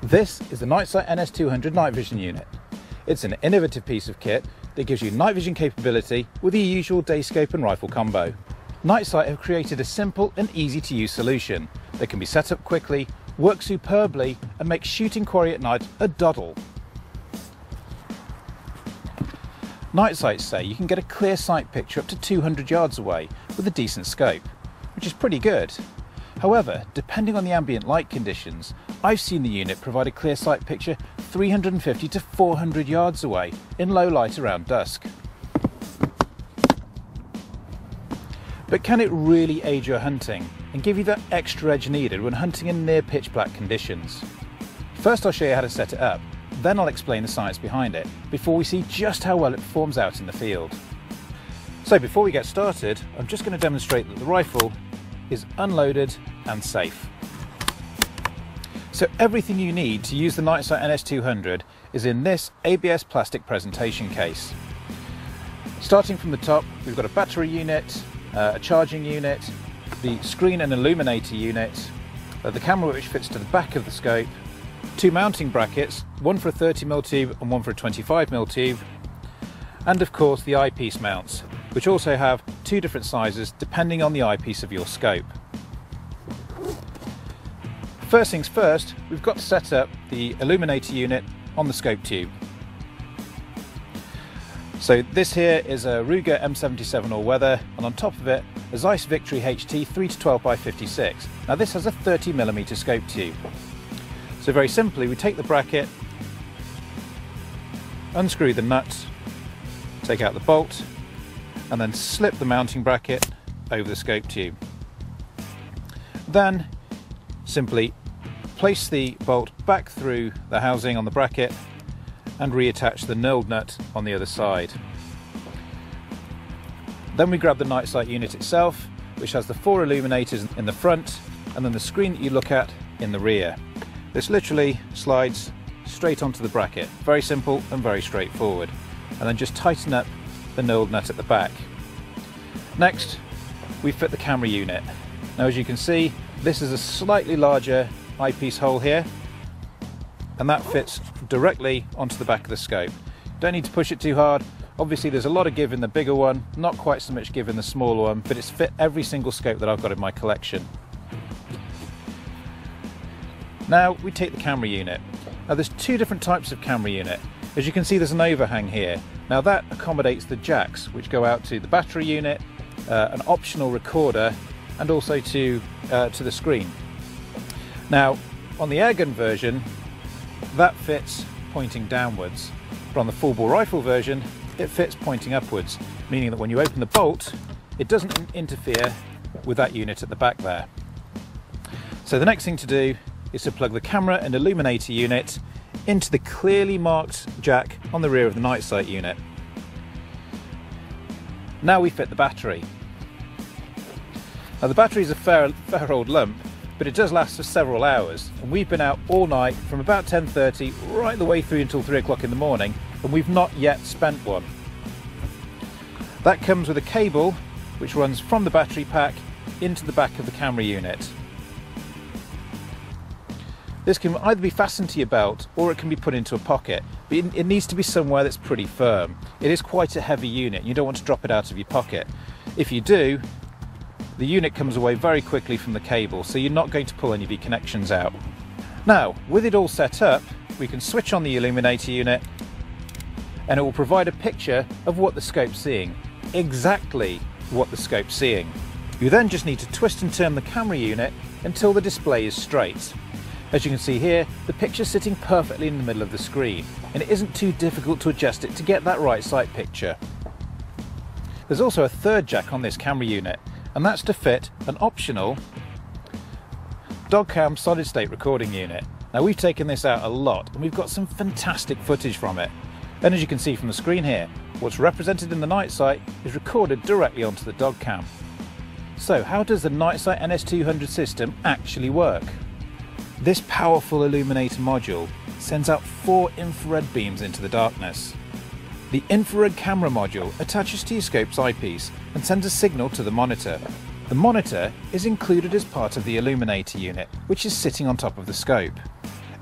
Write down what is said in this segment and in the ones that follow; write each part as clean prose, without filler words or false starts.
This is the Nite NS200 night vision unit. It's an innovative piece of kit that gives you night vision capability with the usual day scope and rifle combo. Nite have created a simple and easy to use solution that can be set up quickly, work superbly and make shooting quarry at night a doddle. Nite sights say you can get a clear sight picture up to 200 yards away with a decent scope, which is pretty good. However, depending on the ambient light conditions, I've seen the unit provide a clear sight picture 350 to 400 yards away in low light around dusk. But can it really aid your hunting and give you that extra edge needed when hunting in near pitch black conditions? First I'll show you how to set it up, then I'll explain the science behind it before we see just how well it performs out in the field. So before we get started, I'm just going to demonstrate that the rifle is unloaded and safe. So everything you need to use the Nite NS200 is in this ABS plastic presentation case. Starting from the top, we've got a battery unit, a charging unit, the screen and illuminator unit, the camera which fits to the back of the scope, two mounting brackets, one for a 30mm tube and one for a 25mm tube, and of course the eyepiece mounts, which also have two different sizes depending on the eyepiece of your scope. First things first, we've got to set up the illuminator unit on the scope tube. So this here is a Ruger M77 all-weather, and on top of it a Zeiss Victory HT 3-12x56. Now this has a 30mm scope tube. So very simply, we take the bracket, unscrew the nut, take out the bolt, and then slip the mounting bracket over the scope tube. Then simply place the bolt back through the housing on the bracket and reattach the knurled nut on the other side. Then we grab the night sight unit itself, which has the four illuminators in the front and then the screen that you look at in the rear. This literally slides straight onto the bracket. Very simple and very straightforward. And then just tighten up the knurled nut at the back. Next, we fit the camera unit. Now as you can see, this is a slightly larger eyepiece hole here, and that fits directly onto the back of the scope. Don't need to push it too hard. Obviously there's a lot of give in the bigger one, not quite so much give in the smaller one, but it's fit every single scope that I've got in my collection. Now we take the camera unit. Now there's two different types of camera unit. As you can see, there's an overhang here. Now that accommodates the jacks which go out to the battery unit, an optional recorder, and also to the screen. Now on the airgun version, that fits pointing downwards, but on the full bore rifle version it fits pointing upwards, meaning that when you open the bolt it doesn't interfere with that unit at the back there. So the next thing to do is to plug the camera and illuminator unit into the clearly marked jack on the rear of the night sight unit. Now we fit the battery. Now the battery is a fair old lump, but it does last for several hours, and we've been out all night from about 10:30 right the way through until 3 o'clock in the morning, and we've not yet spent one. That comes with a cable which runs from the battery pack into the back of the camera unit. This can either be fastened to your belt or it can be put into a pocket, but it needs to be somewhere that's pretty firm. It is quite a heavy unit, and you don't want to drop it out of your pocket. If you do, the unit comes away very quickly from the cable, so you're not going to pull any of your connections out. Now, with it all set up, we can switch on the illuminator unit and it will provide a picture of what the scope's seeing, exactly what the scope's seeing. You then just need to twist and turn the camera unit until the display is straight. As you can see here, the picture's sitting perfectly in the middle of the screen, and it isn't too difficult to adjust it to get that right sight picture. There's also a third jack on this camera unit, and that's to fit an optional dog cam solid state recording unit. Now we've taken this out a lot and we've got some fantastic footage from it. And as you can see from the screen here, what's represented in the night sight is recorded directly onto the dog cam. So how does the Nite NS200 system actually work? This powerful illuminator module sends out 4 infrared beams into the darkness. The infrared camera module attaches to your scope's eyepiece and sends a signal to the monitor. The monitor is included as part of the illuminator unit, which is sitting on top of the scope.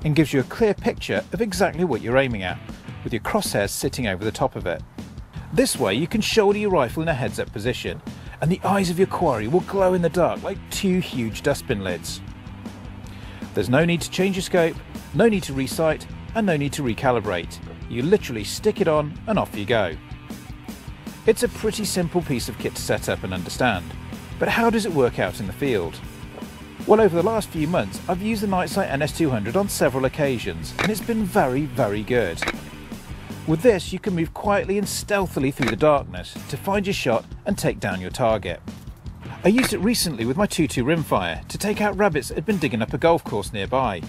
and gives you a clear picture of exactly what you're aiming at, with your crosshairs sitting over the top of it. This way you can shoulder your rifle in a heads-up position, and the eyes of your quarry will glow in the dark like two huge dustbin lids. There's no need to change your scope, no need to resight, and no need to recalibrate. You literally stick it on and off you go. It's a pretty simple piece of kit to set up and understand, but how does it work out in the field? Well, over the last few months I've used the Nite NS200 on several occasions, and it's been very good. With this you can move quietly and stealthily through the darkness to find your shot and take down your target. I used it recently with my 2.2 rimfire to take out rabbits that had been digging up a golf course nearby.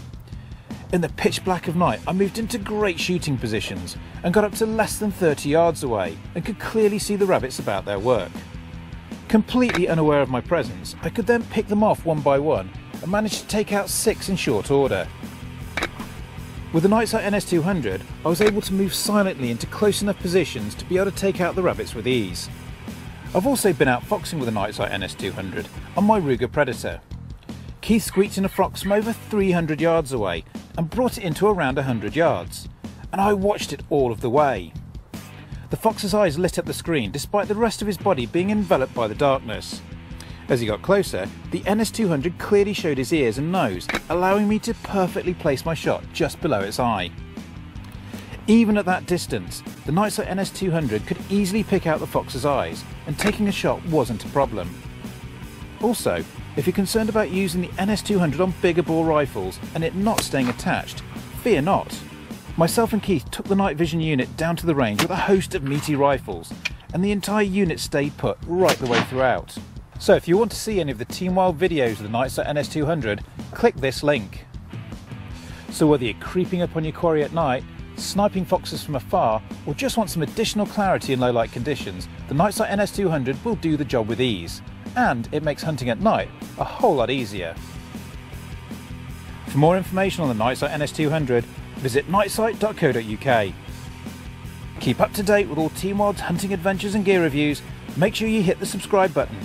In the pitch black of night I moved into great shooting positions and got up to less than 30 yards away and could clearly see the rabbits about their work. Completely unaware of my presence, I could then pick them off one by one and managed to take out 6 in short order. With the Nite NS200, I was able to move silently into close enough positions to be able to take out the rabbits with ease. I've also been out foxing with the Nite NS200 on my Ruger Predator. Keith squeaked in a fox from over 300 yards away and brought it into around 100 yards, and I watched it all of the way. The fox's eyes lit up the screen despite the rest of his body being enveloped by the darkness. As he got closer, the NS200 clearly showed his ears and nose, allowing me to perfectly place my shot just below its eye. Even at that distance, the Nite NS200 could easily pick out the fox's eyes, and taking a shot wasn't a problem. Also, if you're concerned about using the NS200 on bigger bore rifles and it not staying attached, fear not. Myself and Keith took the night vision unit down to the range with a host of meaty rifles, and the entire unit stayed put right the way throughout. So if you want to see any of the Team Wild videos of the Nite NS200, click this link. So whether you're creeping up on your quarry at night, sniping foxes from afar, or just want some additional clarity in low light conditions, the Nite NS200 will do the job with ease, and it makes hunting at night a whole lot easier. For more information on the Nite NS200, visit nitesight.co.uk. Keep up to date with all Team Wild's hunting adventures and gear reviews. Make sure you hit the subscribe button.